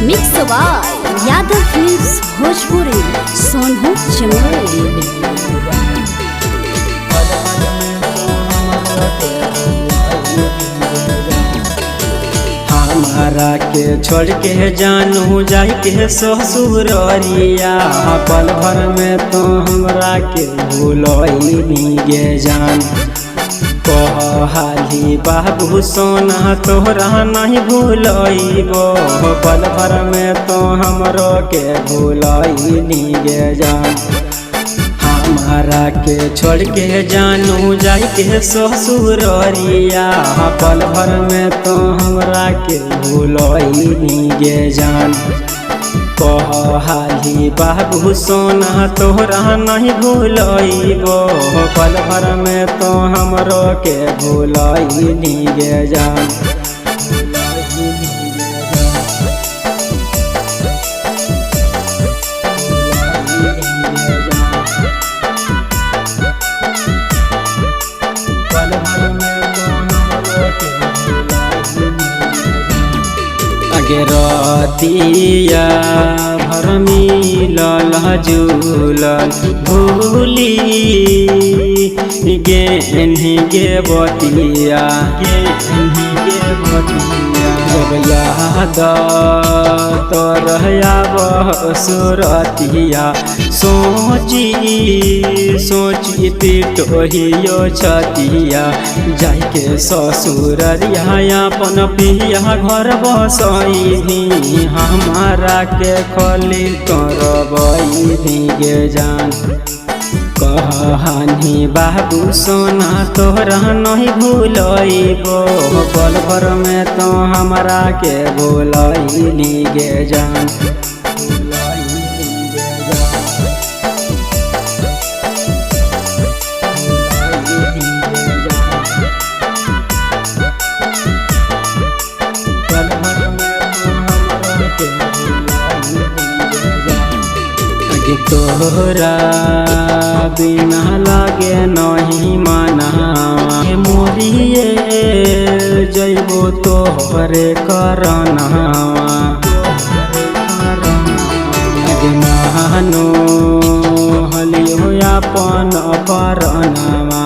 Mix by Yadav films Bhojpuri Sonu Chamoli. हमारा के छोड़ के जानू जाय के ससुररिया, पल भर में तो हमरा के भूलनी गे जान। कहली बाबू सोना तोहरा नहीं भूलइबो, पल भर में तो हमरो के भूलनी गे जान। हमारा के छोड़ के जानू जाय के ससुररिया, पल भर में तो हमरा के भूलनी गे जान। कहली बाबू सोना तोहरा नहीं भूलइबो, पल भर में तो हमरो के भूलनी गे जान। आगे रतिया भर मिलल झूलल भूली गेन्ही गे बतिया, जब याद तोरया बसुरतिया, सोची सोची पिटोहियो छतिया, जाय के ससुररिया अपन पिया घर बसैनी, हमारा के खली करबैनी गे जान। कहनी बाबू सोना तोहरा नहीं भूलइबो, पल भर में तो हमरा के भूलनी गे जान। तोहरा बिना लागे नहीं मना, मोरिए जइबो तोहरे करनावा। मानो हलियो अपन परनावा,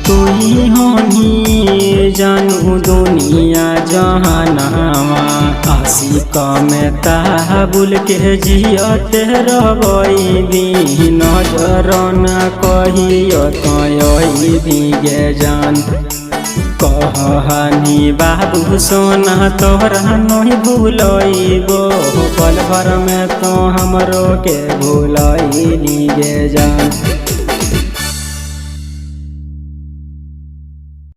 तुही होनी जानू दुनिया जहानावा। आशिक में ताबुल के जियत रहबी, नजर न कहियो तयबी गे जान। कहनी बाबू सोना तोहरा नहीं भूलइबो, पल भर में तो हमरो के भूलनी गे जान।